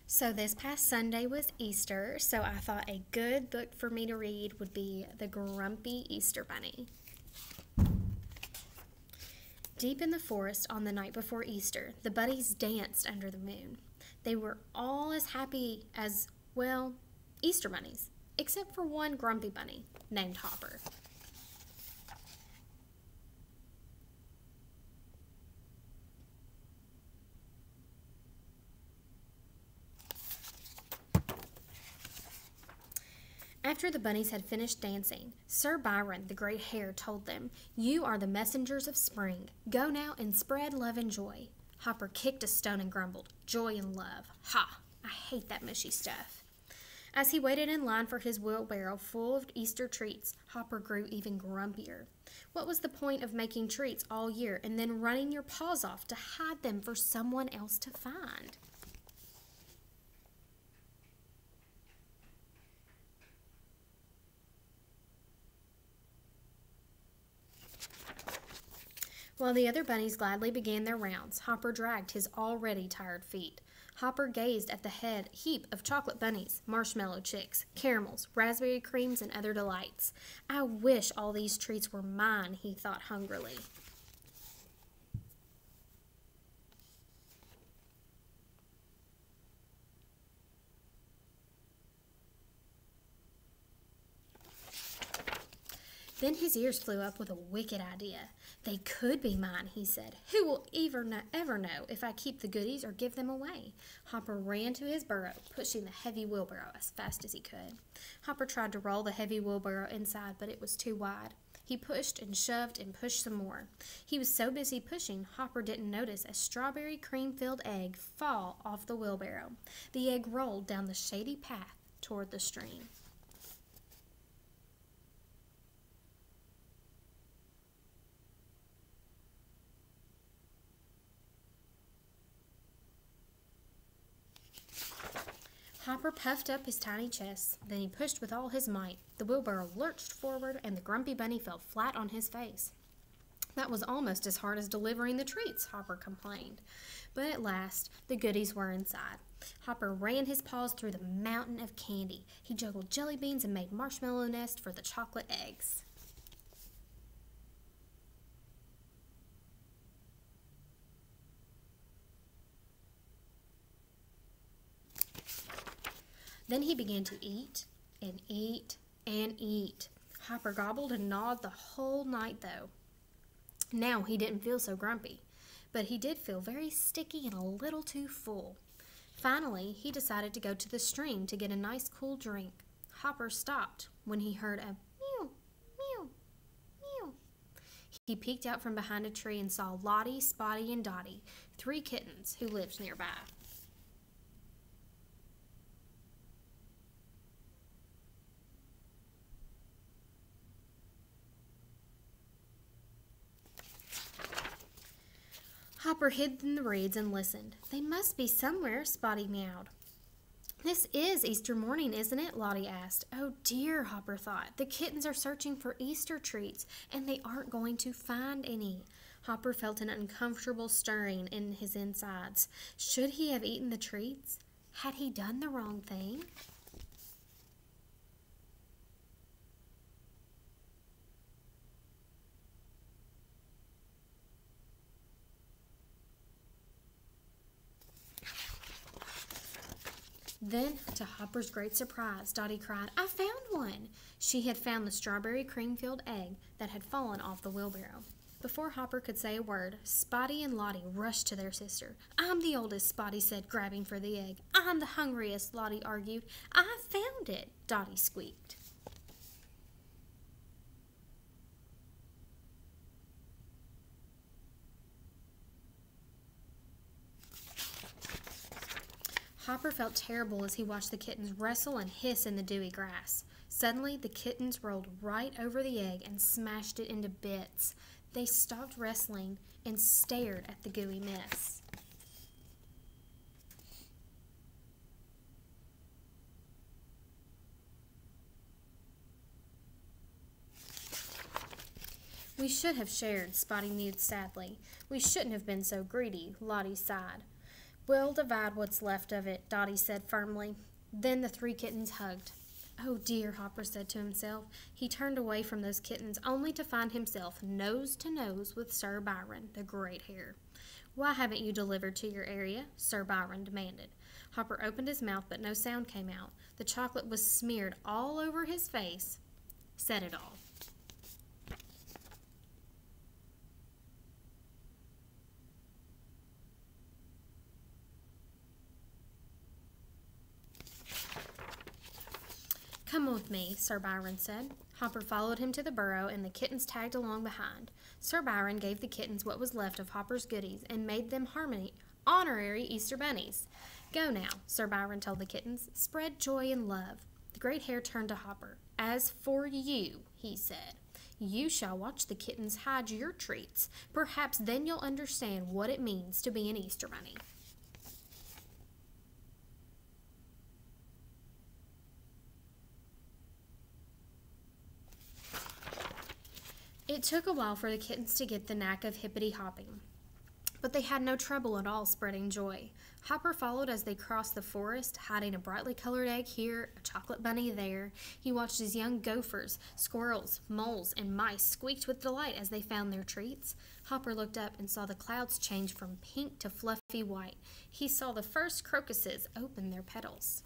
So, this past Sunday was Easter, so I thought a good book for me to read would be The Grumpy Easter Bunny. Deep in the forest on the night before Easter, the bunnies danced under the moon. They were all as happy as, well, Easter bunnies, except for one grumpy bunny named Hopper. After the bunnies had finished dancing, Sir Byron the Great Hare told them, "You are the messengers of spring. Go now and spread love and joy." Hopper kicked a stone and grumbled, "Joy and love. Ha! I hate that mushy stuff." As he waited in line for his wheelbarrow full of Easter treats, Hopper grew even grumpier. What was the point of making treats all year and then running your paws off to hide them for someone else to find? While the other bunnies gladly began their rounds, Hopper dragged his already tired feet. Hopper gazed at the heap of chocolate bunnies, marshmallow chicks, caramels, raspberry creams, and other delights. "I wish all these treats were mine," he thought hungrily. Then his ears flew up with a wicked idea. "They could be mine," he said. "Who will ever know if I keep the goodies or give them away?" Hopper ran to his burrow, pushing the heavy wheelbarrow as fast as he could. Hopper tried to roll the heavy wheelbarrow inside, but it was too wide. He pushed and shoved and pushed some more. He was so busy pushing, Hopper didn't notice a strawberry cream-filled egg fall off the wheelbarrow. The egg rolled down the shady path toward the stream. Hopper puffed up his tiny chest, then he pushed with all his might. The wheelbarrow lurched forward, and the grumpy bunny fell flat on his face. "That was almost as hard as delivering the treats," Hopper complained. But at last, the goodies were inside. Hopper ran his paws through the mountain of candy. He juggled jelly beans and made marshmallow nests for the chocolate eggs. Then he began to eat and eat and eat. Hopper gobbled and gnawed the whole night, though. Now he didn't feel so grumpy, but he did feel very sticky and a little too full. Finally, he decided to go to the stream to get a nice cool drink. Hopper stopped when he heard a meow, meow, meow. He peeked out from behind a tree and saw Lottie, Spotty, and Dottie, 3 kittens who lived nearby. Hopper hid in the reeds and listened. "They must be somewhere," Spotty meowed. "This is Easter morning, isn't it?" Lottie asked. "Oh dear," Hopper thought. "The kittens are searching for Easter treats, and they aren't going to find any." Hopper felt an uncomfortable stirring in his insides. Should he have eaten the treats? Had he done the wrong thing? Then, to Hopper's great surprise, Dottie cried, "I found one!" She had found the strawberry cream-filled egg that had fallen off the wheelbarrow. Before Hopper could say a word, Spotty and Lottie rushed to their sister. "I'm the oldest," Spotty said, grabbing for the egg. "I'm the hungriest," Lottie argued. "I found it," Dottie squeaked. Hopper felt terrible as he watched the kittens wrestle and hiss in the dewy grass. Suddenly, the kittens rolled right over the egg and smashed it into bits. They stopped wrestling and stared at the gooey mess. "We should have shared," Spotty mewed sadly. "We shouldn't have been so greedy," Lottie sighed. We'll divide what's left of it, Dottie said firmly. Then the three kittens hugged. Oh dear, Hopper said to himself. He turned away from those kittens only to find himself nose to nose with Sir Byron, the Great Hare. Why haven't you delivered to your area? Sir Byron demanded. Hopper opened his mouth, but no sound came out. The chocolate was smeared all over his face. Said it all. Come with me, Sir Byron said. Hopper followed him to the burrow, and the kittens tagged along behind. Sir Byron gave the kittens what was left of Hopper's goodies and made them honorary Easter bunnies. Go now, Sir Byron told the kittens. Spread joy and love. The Great Hare turned to Hopper. As for you, he said, you shall watch the kittens hide your treats. Perhaps then you'll understand what it means to be an Easter bunny. It took a while for the kittens to get the knack of hippity-hopping, but they had no trouble at all spreading joy. Hopper followed as they crossed the forest, hiding a brightly colored egg here, a chocolate bunny there. He watched as young gophers, squirrels, moles, and mice squeaked with delight as they found their treats. Hopper looked up and saw the clouds change from pink to fluffy white. He saw the first crocuses open their petals.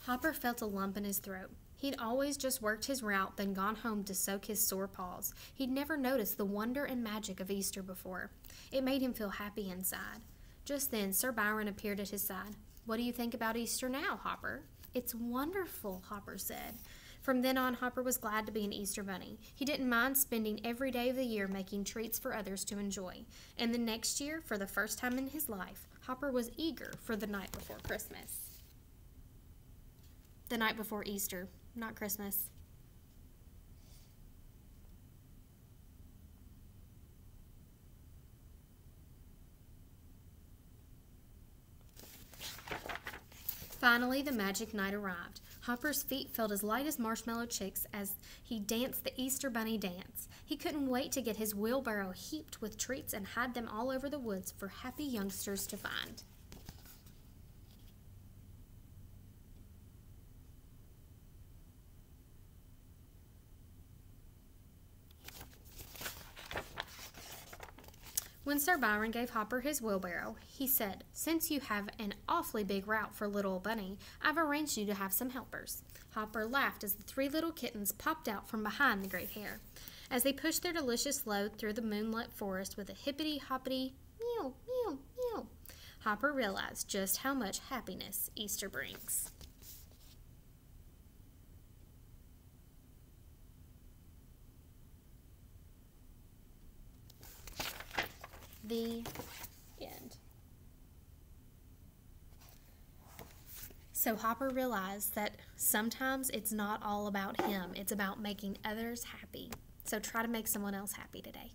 Hopper felt a lump in his throat. He'd always just worked his route, then gone home to soak his sore paws. He'd never noticed the wonder and magic of Easter before. It made him feel happy inside. Just then, Sir Byron appeared at his side. What do you think about Easter now, Hopper? It's wonderful, Hopper said. From then on, Hopper was glad to be an Easter bunny. He didn't mind spending every day of the year making treats for others to enjoy. And the next year, for the first time in his life, Hopper was eager for the night before Christmas. The night before Easter, not Christmas. Finally, the magic night arrived. Hopper's feet felt as light as marshmallow chicks as he danced the Easter Bunny dance. He couldn't wait to get his wheelbarrow heaped with treats and hide them all over the woods for happy youngsters to find. When Sir Byron gave Hopper his wheelbarrow, he said, Since you have an awfully big route for little old Bunny, I've arranged you to have some helpers. Hopper laughed as the three little kittens popped out from behind the Great Hare. As they pushed their delicious load through the moonlit forest with a hippity-hoppity, meow, meow, meow, Hopper realized just how much happiness Easter brings. The end. So Hopper realized that sometimes it's not all about him. It's about making others happy. So try to make someone else happy today.